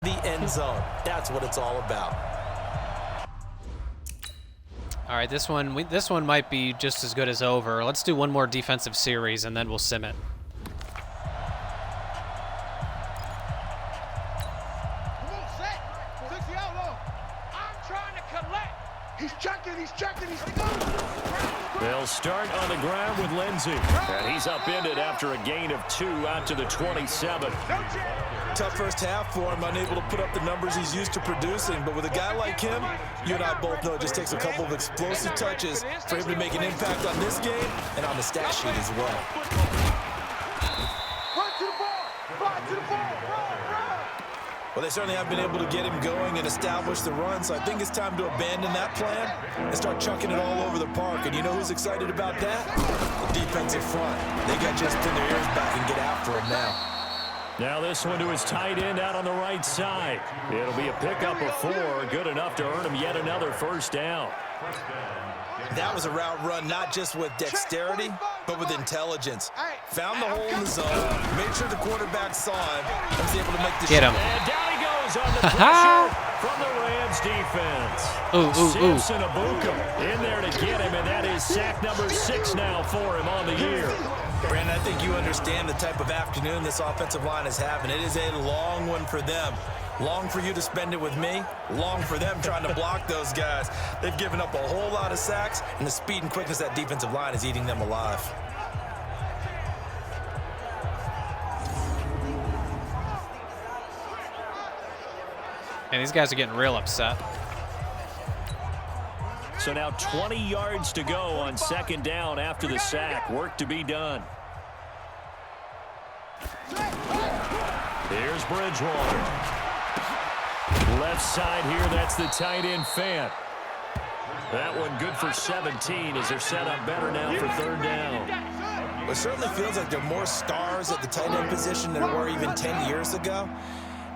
The end zone. That's what it's all about. All right, this one might be just as good as over. Let's do one more defensive series, and then we'll sim it. They'll start on the ground with Lindsey. And he's upended after a gain of 2 out to the 27. Tough first half for him, unable to put up the numbers he's used to producing. But with a guy like him, you and I both know it just takes a couple of explosive touches for him to make an impact on this game and on the stat sheet as well. Well, they certainly have been able to get him going and establish the run, so I think it's time to abandon that plan and start chucking it all over the park. And you know who's excited about that? The defensive front. They got just pin their ears back and get after him now. Now this one to his tight end out on the right side. It'll be a pickup of 4, good enough to earn him yet another first down. That was a route run not just with dexterity, but with intelligence. Found the hole in the zone, made sure the quarterback saw him, and was able to make the shot. Get him. And down he goes on the pressure from the Rams defense. Samson Abuka in there to get him, and that is sack number 6 now for him on the year. Brandon, I think you understand the type of afternoon this offensive line is having. It is a long one for them. Long for you to spend it with me. Long for them trying to block those guys. They've given up a whole lot of sacks, and the speed and quickness of that defensive line is eating them alive. And these guys are getting real upset. So now 20 yards to go on second down after the sack. Work to be done. Here's Bridgewater. Left side here, that's the tight end Fant. That one good for 17 as they're set up better now for third down. Well, it certainly feels like there are more stars at the tight end position than there were even 10 years ago.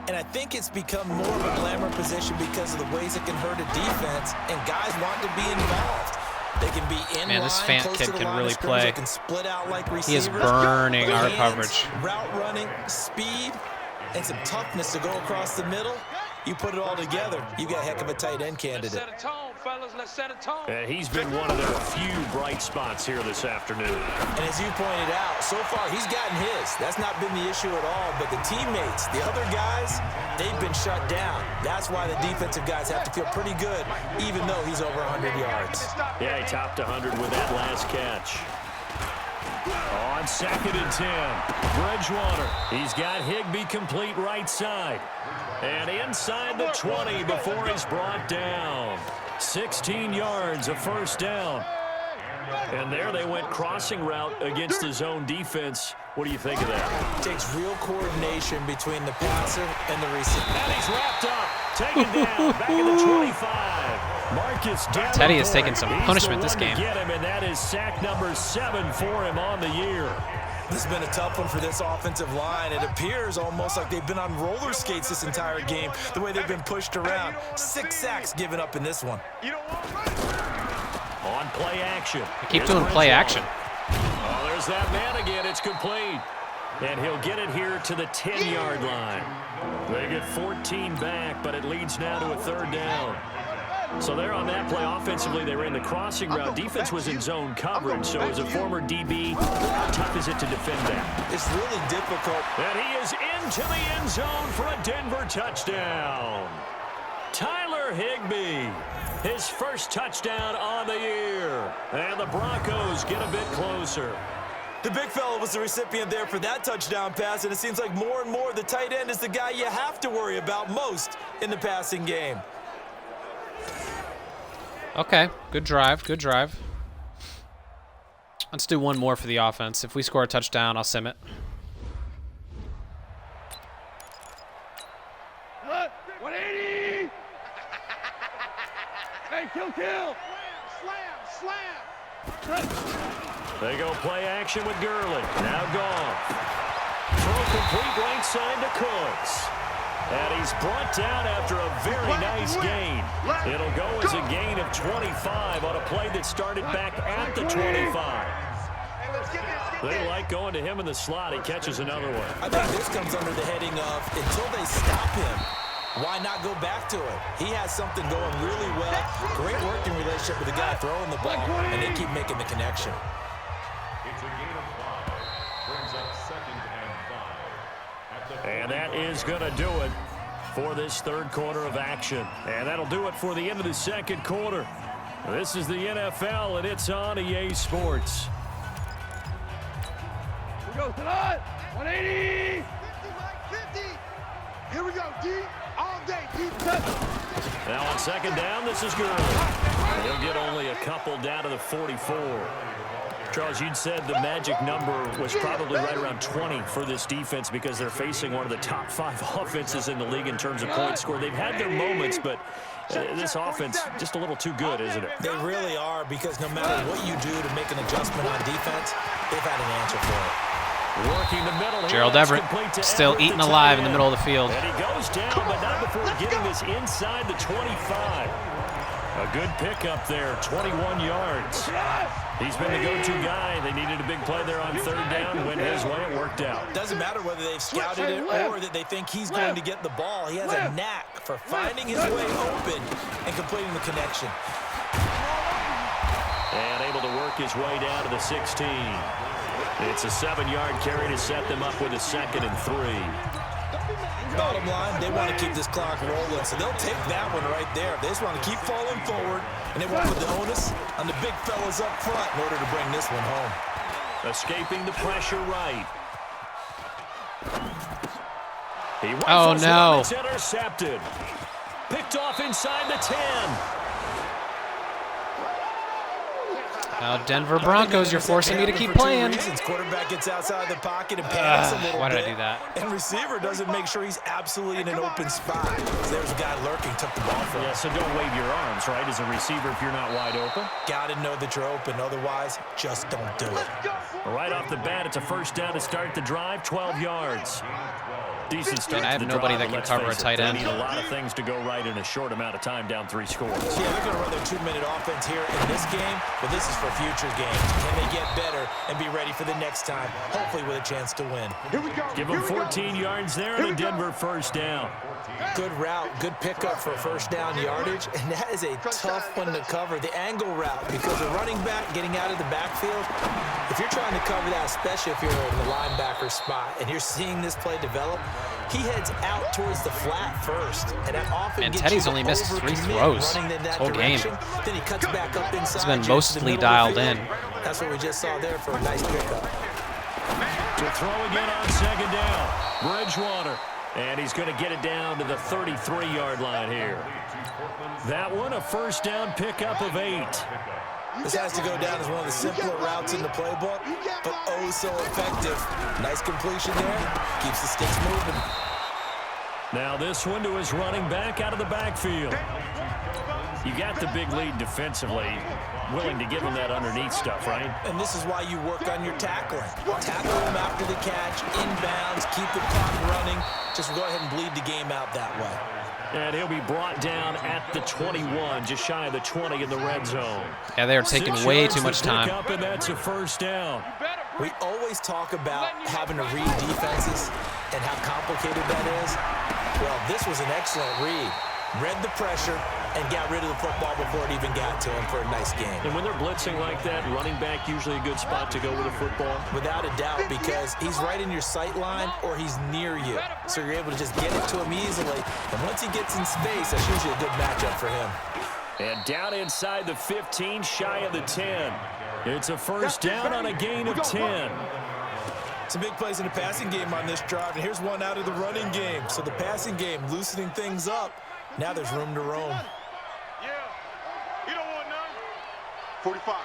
And I think it's become more of a glamour position because of the ways it can hurt a defense, and guys want to be involved. They can be in line, this Fant close kid to the can line really of scrimmage. play. They can split out like receivers. He is burning our Hands, coverage. Route running, speed, and some toughness to go across the middle. You put it all together, you got a heck of a tight end candidate. Let's set a tone, fellas. Let's set a tone. He's been one of their few bright spots here this afternoon. And as you pointed out, so far he's gotten his. That's not been the issue at all. But the teammates, the other guys, they've been shut down. That's why the defensive guys have to feel pretty good, even though he's over 100 yards. Yeah, he topped 100 with that last catch. On 2nd and 10, Bridgewater. He's got Higbee complete right side. And inside the 20 before he's brought down. 16 yards, a first down. And there they went crossing route against the zone defense. What do you think of that? It takes real coordination between the passer and the receiver. And he's wrapped up, taken down, back at the 25. Marcus Davenport. Teddy has taken some punishment this game. Get him, and that is sack number 7 for him on the year. This has been a tough one for this offensive line. It appears almost like they've been on roller skates this entire game, the way they've been pushed around. 6 sacks given up in this one. On play action. They keep doing play action. Oh, there's that man again. It's complete. And he'll get it here to the 10-yard line. They get 14 back, but it leads now to a third down. So there on that play, offensively, they ran the crossing route. Defense was in zone coverage, so as a former DB, how tough is it to defend that? It's really difficult. And he is into the end zone for a Denver touchdown. Tyler Higbee, his first touchdown on the year. And the Broncos get a bit closer. The big fella was the recipient there for that touchdown pass, and it seems like more and more the tight end is the guy you have to worry about most in the passing game. Okay, good drive, good drive. Let's do one more for the offense. If we score a touchdown, I'll sim it. Hey, kill. Slam. They go play action with Gurley. Now gone. Throw complete right side to Cooks. And he's brought down after a very nice gain. It'll go as a gain of 25 on a play that started back at the 25. They like going to him in the slot. He catches another one. I think this comes under the heading of until they stop him, Why not go back to it? He has something going really well. Great working relationship with the guy throwing the ball, and they keep making the connection. It's a gain of 5. Brings up 2nd and 5. And that is going to do it for this third quarter of action. And that'll do it for the end of the second quarter. This is the NFL, and it's on EA Sports. We go tonight. 180. 50, Mike, 50. Here we go, D. All day, deep. Now on second down, this is good. He'll get only a couple down to the 44. Charles, you'd said the magic number was probably right around 20 for this defense because they're facing one of the top 5 offenses in the league in terms of points scored. They've had their moments, but this offense just a little too good, isn't it? They really are, because no matter what you do to make an adjustment on defense, they've had an answer for it. Working the middle here. Gerald Everett still eating alive in the middle of the field. And he goes down, but not before getting this inside the 25. A good pickup there, 21 yards. He's been the go-to guy. They needed a big play there on third down. Went his way, it worked out. Doesn't matter whether they've scouted it or that they think he's going to get the ball. He has a knack for finding his way open and completing the connection. And able to work his way down to the 16. It's a 7-yard carry to set them up with a 2nd and 3. Bottom line, they want to keep this clock rolling, so they'll take that one right there. They just want to keep falling forward, and they won't put the onus on the big fellas up front in order to bring this one home. Escaping the pressure right. He Oh, no. It's intercepted. Picked off inside the 10. Now, Denver Broncos, you're forcing me to keep playing. Quarterback gets outside the pocket and panics a little bit. Why did I do that? And receiver doesn't make sure he's absolutely in an open spot. So there's a guy lurking, took the ball from him. Yeah, so don't wave your arms, right, as a receiver if you're not wide open. Got to know that you're open. Otherwise, just don't do it. Right off the bat, it's a first down to start the drive, 12 yards. Decent start. And I have to the nobody drive, that can let's cover a face it, tight end. They need a lot of things to go right in a short amount of time, down 3 scores. Yeah, they're going to run their 2-minute offense here in this game, but this is for future games. Can they get better and be ready for the next time, hopefully with a chance to win? Here we go. Give them 14 yards there and a Denver first down. Good route, good pickup for first down yardage, and that is a tough one to cover, the angle route, because a running back getting out of the backfield, if you're trying to cover that, especially if you're in the linebacker spot and you're seeing this play develop, he heads out towards the flat first, and that often And gets Teddy's you only missed 3 overcommit throws running in that whole game. direction. Then he cuts back up inside. He's been just to the mostly middle of the dialed field. in. That's what we just saw there for a nice pickup. To throw again on second down. Bridgewater. And he's going to get it down to the 33-yard line here. That one, a first down pickup of 8. This has to go down as one of the simpler routes in the playbook, but oh so effective. Nice completion there. Keeps the sticks moving. Now this one to his running back out of the backfield. You got the big lead defensively. Willing to give him that underneath stuff, right? And this is why you work on your tackling. Tackle him after the catch, inbounds, keep the clock running. Just go ahead and bleed the game out that way. And he'll be brought down at the 21, just shy of the 20 in the red zone. Yeah, they are taking way too much time. Up, and that's a first down. We always talk about having to read defenses and how complicated that is. Well, this was an excellent read. Read the pressure and got rid of the football before it even got to him for a nice game. And when they're blitzing like that, running back usually a good spot to go with a football? Without a doubt, because he's right in your sight line or he's near you. So you're able to just get it to him easily. And once he gets in space, that's usually a good matchup for him. And down inside the 15, shy of the 10. It's a first down on a gain of 10. Some big plays in the passing game on this drive, and here's one out of the running game. So the passing game loosening things up. Now there's room to roam. Yeah. You don't want none. 45.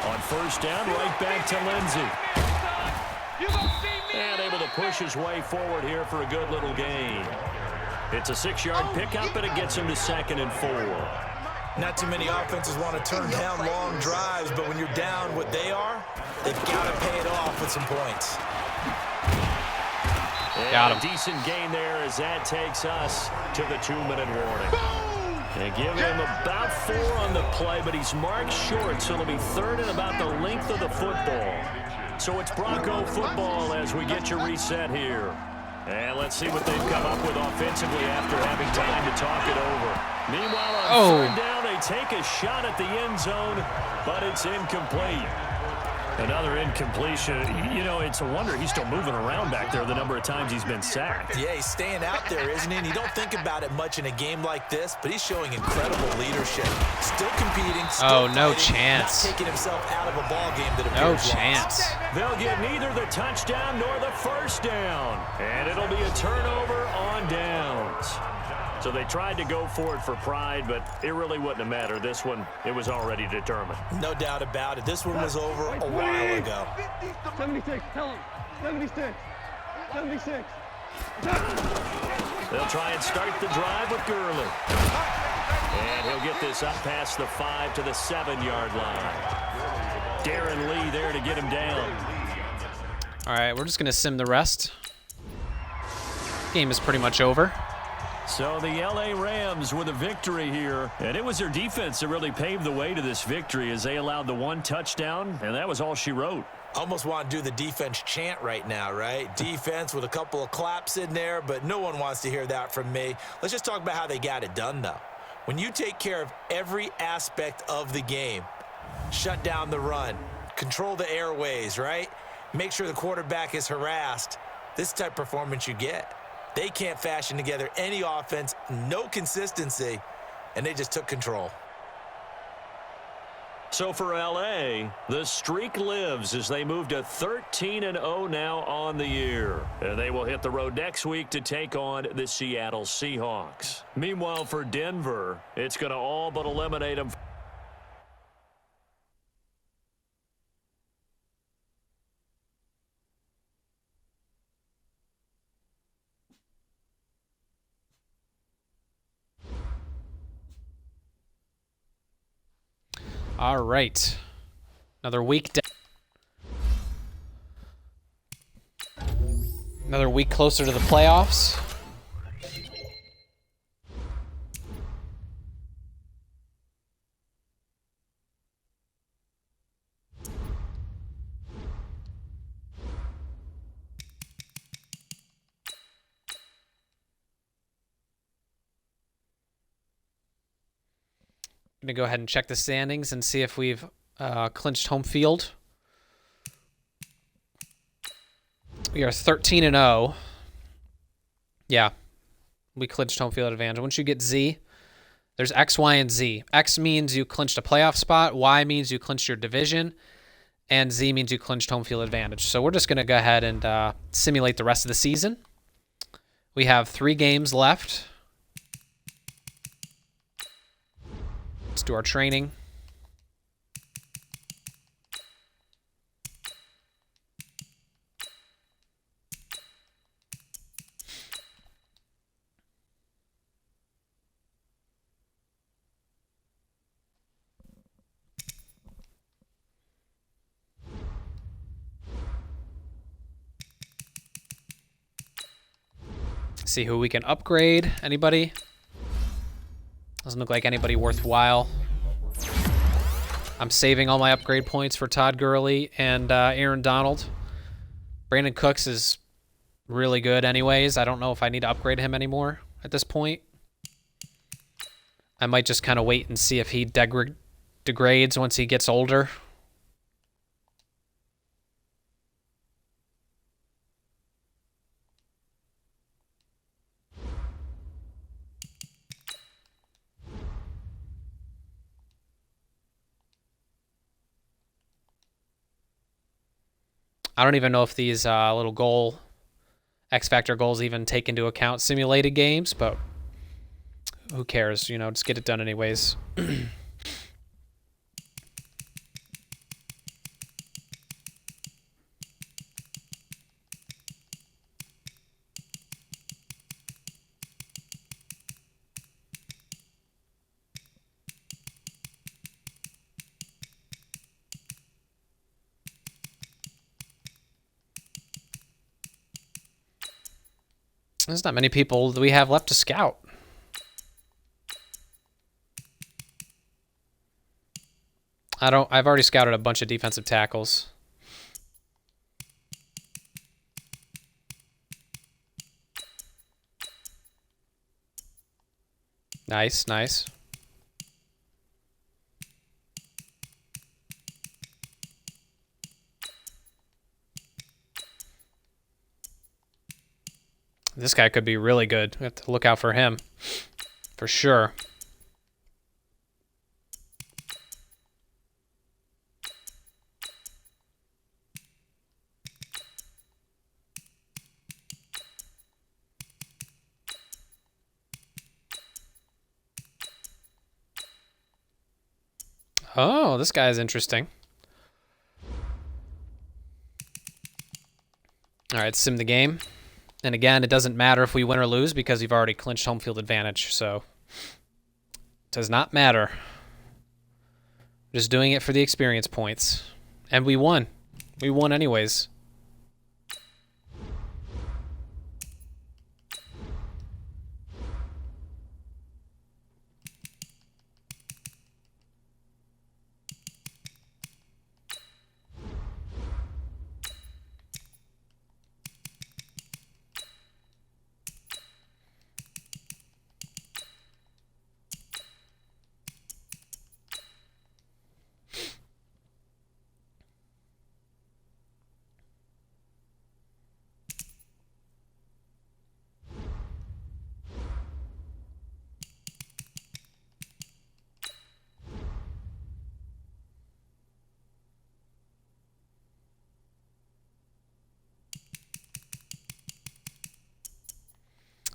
On first down, right back to Lindsey. And able to push his way forward here for a good little gain. It's a 6-yard pickup, and it gets him to 2nd and 4. Not too many offenses want to turn down long drives, but when you're down what they are, they've got to pay it off with some points. Got him. A decent gain there as that takes us to the 2-minute warning. They give him about 4 on the play, but he's marked short, so it'll be 3rd and about the length of the football. So it's Bronco football as we get your reset here. And let's see what they've come up with offensively after having time to talk it over. Meanwhile, on third down, they take a shot at the end zone, but it's incomplete. Another incompletion. You know, it's a wonder he's still moving around back there the number of times he's been sacked. Yeah, he's staying out there, isn't he? And you don't think about it much in a game like this, but he's showing incredible leadership. Still competing, still no fighting, chance. not taking himself out of a ball game that No appears chance. lost. They'll get neither the touchdown nor the first down. And it'll be a turnover on downs. So they tried to go for it for pride, but it really wouldn't have mattered. This one, it was already determined. No doubt about it. This one was over a while ago. 76, tell him. 76. 76. They'll try and start the drive with Gurley. And he'll get this up past the 5 to the 7-yard line. Darren Lee there to get him down. All right, we're just going to sim the rest. Game is pretty much over. So the L.A. Rams with a victory here. And it was their defense that really paved the way to this victory as they allowed the one touchdown, and that was all she wrote. Almost want to do the defense chant right now, right? Defense with a couple of claps in there, but no one wants to hear that from me. Let's just talk about how they got it done, though. When you take care of every aspect of the game, shut down the run, control the airways, right? Make sure the quarterback is harassed. This type of performance you get. They can't fashion together any offense, no consistency, and they just took control. So for L.A., the streak lives as they move to 13-0 now on the year. And they will hit the road next week to take on the Seattle Seahawks. Meanwhile, for Denver, it's going to all but eliminate them. All right. Another week Another week closer to the playoffs. I'm going to go ahead and check the standings and see if we've clinched home field. We are 13-0. Yeah, we clinched home field advantage. Once you get Z, there's X, Y, and Z. X means you clinched a playoff spot. Y means you clinched your division. And Z means you clinched home field advantage. So we're just going to go ahead and simulate the rest of the season. We have 3 games left. Let's do our training. See who we can upgrade. Anybody? Doesn't look like anybody worthwhile. I'm saving all my upgrade points for Todd Gurley and Aaron Donald. Brandon Cooks is really good anyways. I don't know if I need to upgrade him anymore at this point. I might just kind of wait and see if he degrades once he gets older. I don't even know if these little X Factor goals even take into account simulated games, but who cares? You know, just get it done anyways. There's not many people that we have left to scout. I've already scouted a bunch of defensive tackles. Nice, nice. This guy could be really good. We have to look out for him. For sure. Oh, this guy is interesting. All right, sim the game. And again, it doesn't matter if we win or lose because we've already clinched home field advantage, so it does not matter. Just doing it for the experience points. And we won. We won anyways.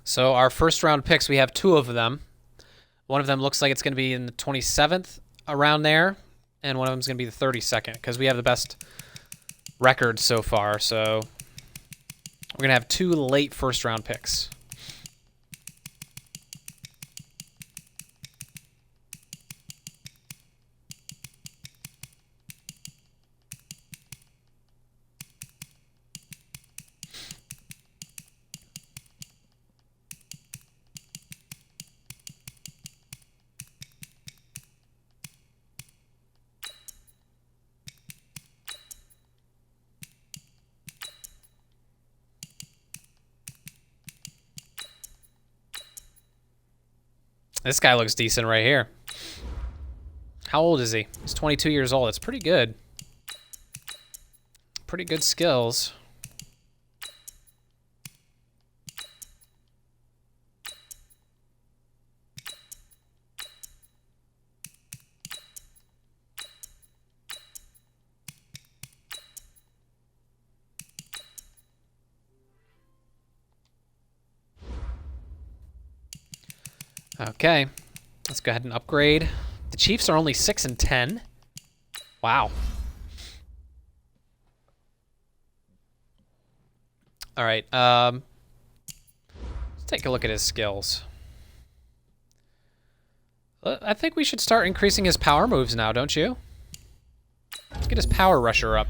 So our first round picks, we have 2 of them. One of them looks like it's going to be in the 27th, around there, and one of them is going to be the 32nd because we have the best record so far. So we're going to have 2 late first round picks. This guy looks decent right here. How old is he? He's 22 years old. That's pretty good. Pretty good skills. Okay, let's go ahead and upgrade. The Chiefs are only 6-10. Wow. All right. Let's take a look at his skills. I think we should start increasing his power moves now, don't you? Let's get his power rusher up.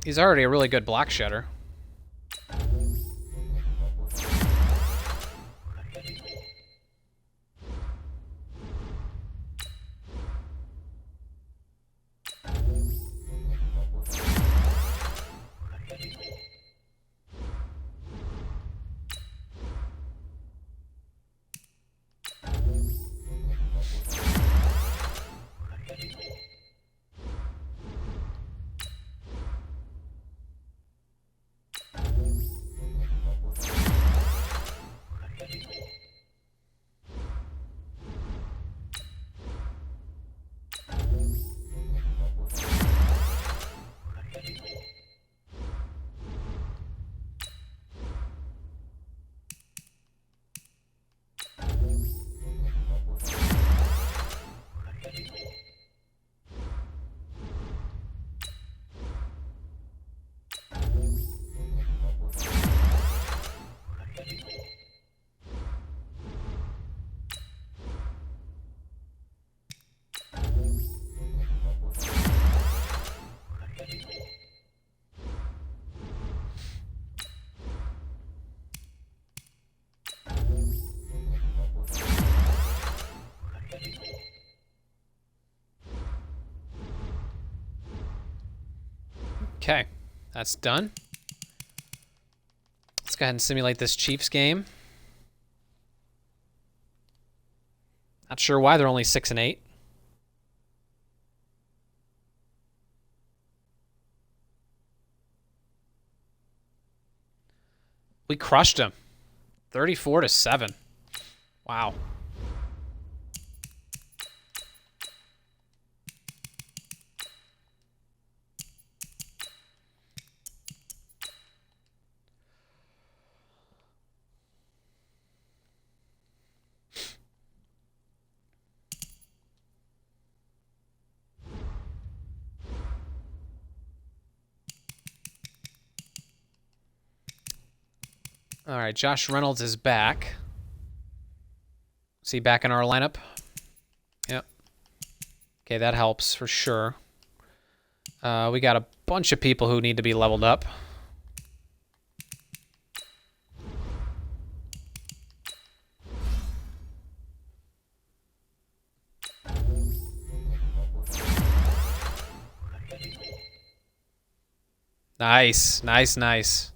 He's already a really good block shedder. Okay, that's done. go ahead and simulate this Chiefs game. Not sure why they're only 6-8. We crushed them. 34-7. Wow. All right, Josh Reynolds is back. Is he back in our lineup? Yep. Okay, that helps for sure. We got a bunch of people who need to be leveled up. Nice, nice, nice.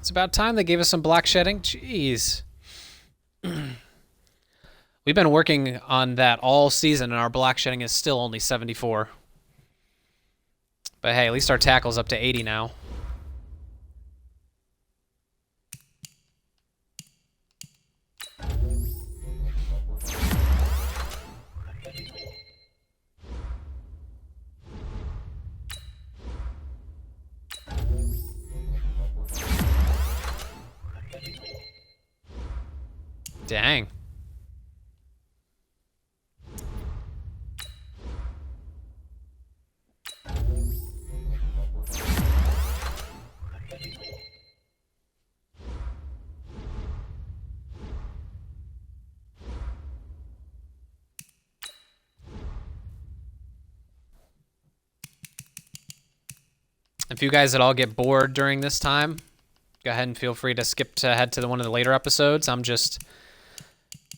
It's about time they gave us some block shedding. Jeez. We've been working on that all season, and our block shedding is still only 74. But hey, at least our tackle's up to 80 now. Dang. If you guys at all get bored during this time, go ahead and feel free to skip ahead to one of the later episodes. I'm just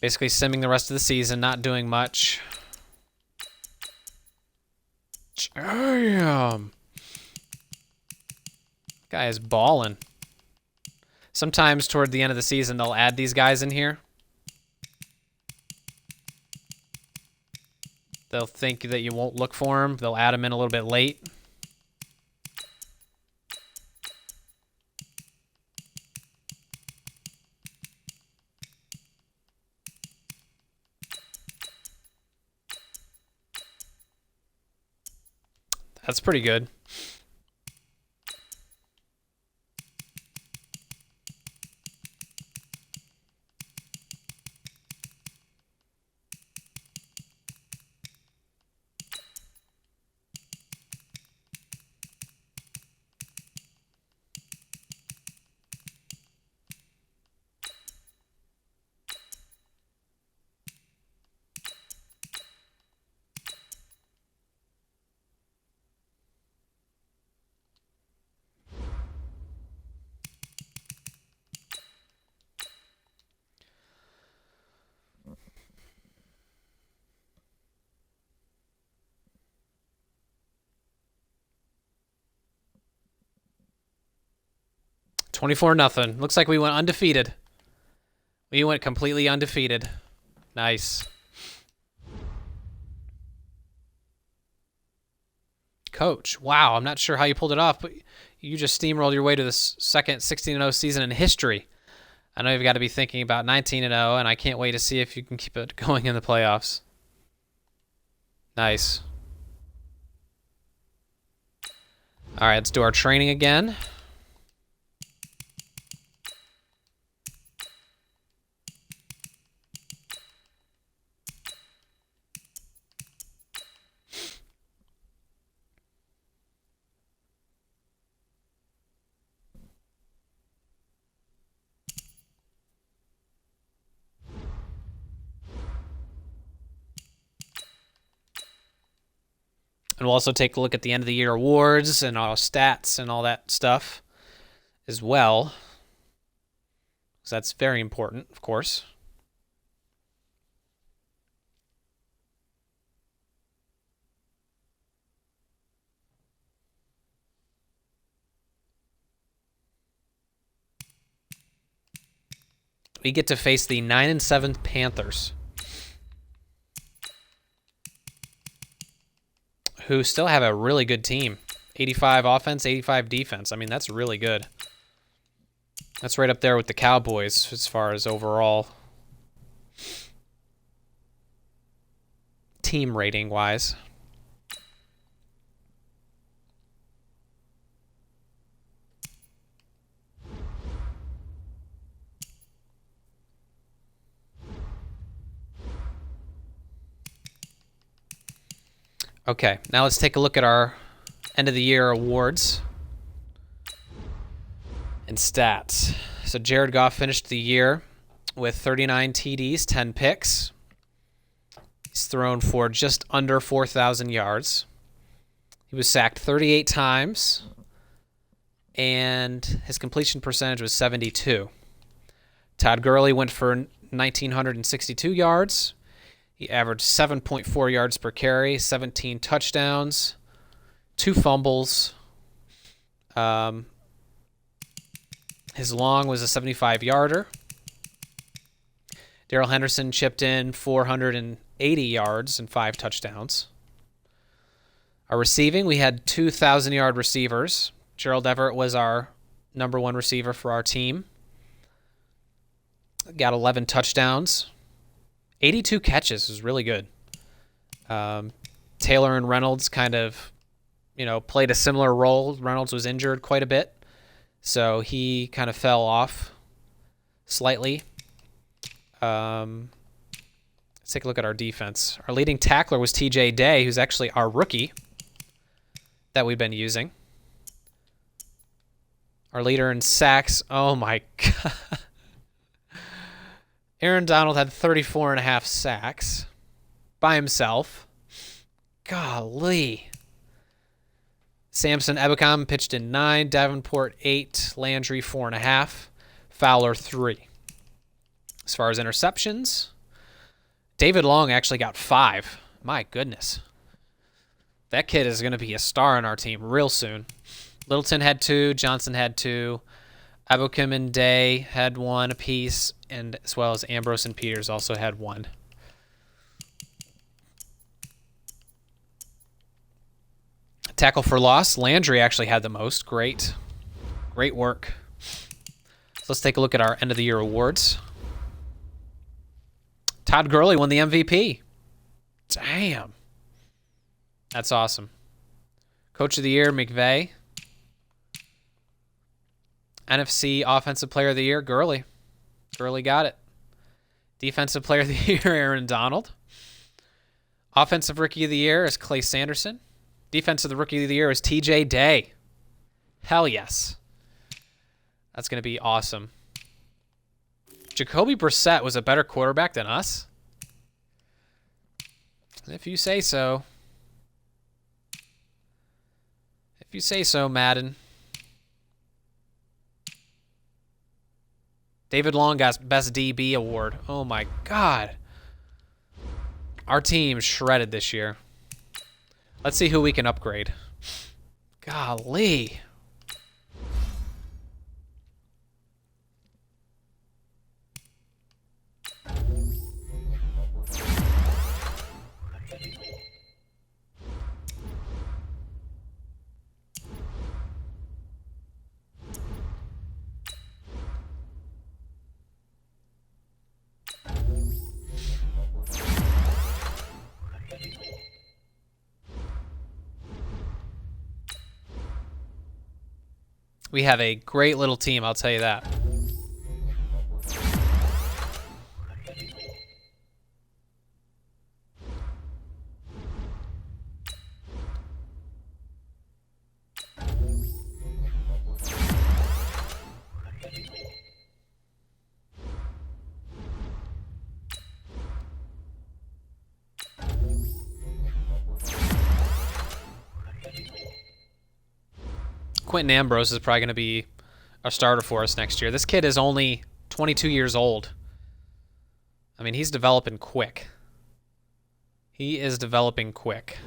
basically simming the rest of the season, not doing much. Damn. Guy is balling. Sometimes toward the end of the season, they'll add these guys in here. They'll think that you won't look for them. They'll add them in a little bit late. That's pretty good. $24-0. Looks like we went undefeated. We went completely undefeated. Nice. Coach, wow, I'm not sure how you pulled it off, but you just steamrolled your way to the second 16-0 season in history. I know you've got to be thinking about 19-0, and I can't wait to see if you can keep it going in the playoffs. Nice. All right, let's do our training again. And we'll also take a look at the end of the year awards and our stats and all that stuff as well. So that's very important, of course. We get to face the 9-7 Panthers, who still have a really good team. 85 offense, 85 defense. I mean, that's really good. That's right up there with the Cowboys as far as overall team rating wise. Okay, now let's take a look at our end of the year awards and stats. So Jared Goff finished the year with 39 TDs, 10 picks. He's thrown for just under 4,000 yards. He was sacked 38 times, and his completion percentage was 72. Todd Gurley went for 1,962 yards. He averaged 7.4 yards per carry, 17 touchdowns, 2 fumbles. His long was a 75-yarder. Darrell Henderson chipped in 480 yards and 5 touchdowns. Our receiving, we had 2,000-yard receivers. Gerald Everett was our number 1 receiver for our team. Got 11 touchdowns. 82 catches was really good. Taylor and Reynolds kind of, played a similar role. Reynolds was injured quite a bit, so he kind of fell off slightly. Let's take a look at our defense. Our leading tackler was TJ Day, who's actually our rookie that we've been using. Our leader in sacks, oh my God. Aaron Donald had 34.5 sacks by himself. Golly. Samson Ebukam pitched in 9, Davenport 8, Landry 4.5, Fowler 3. As far as interceptions, David Long actually got 5. My goodness. That kid is going to be a star on our team real soon. Littleton had 2, Johnson had 2, Ebukam and Day had 1 apiece, and as well as Ambrose and Peters also had 1. Tackle for loss, Landry actually had the most. Great work. So let's take a look at our end of the year awards. Todd Gurley won the MVP. Damn. That's awesome. Coach of the year, McVay. NFC Offensive Player of the Year, Gurley. Gurley got it. Defensive Player of the Year, Aaron Donald. Offensive Rookie of the Year is Clay Sanderson. Defensive Rookie of the Year is TJ Day. Hell yes. That's going to be awesome. Jacoby Brissett was a better quarterback than us? If you say so. If you say so, Madden. David Long got Best DB award. Oh my God. Our team shredded this year. Let's see who we can upgrade. Golly. We have a great little team, I'll tell you that. Quentin Ambrose is probably going to be a starter for us next year. This kid is only 22 years old. I mean, he's developing quick. He is developing quick.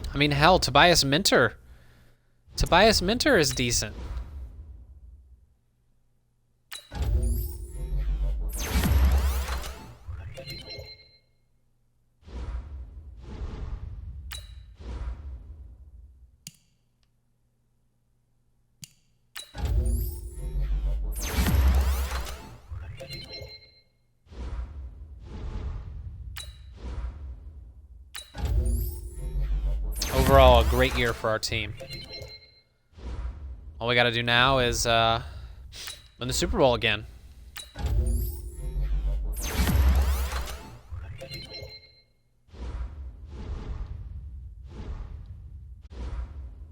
I mean, hell, Tobias Minter. Tobias Minter is decent. Overall, a great year for our team. All we got to do now is win the Super Bowl again.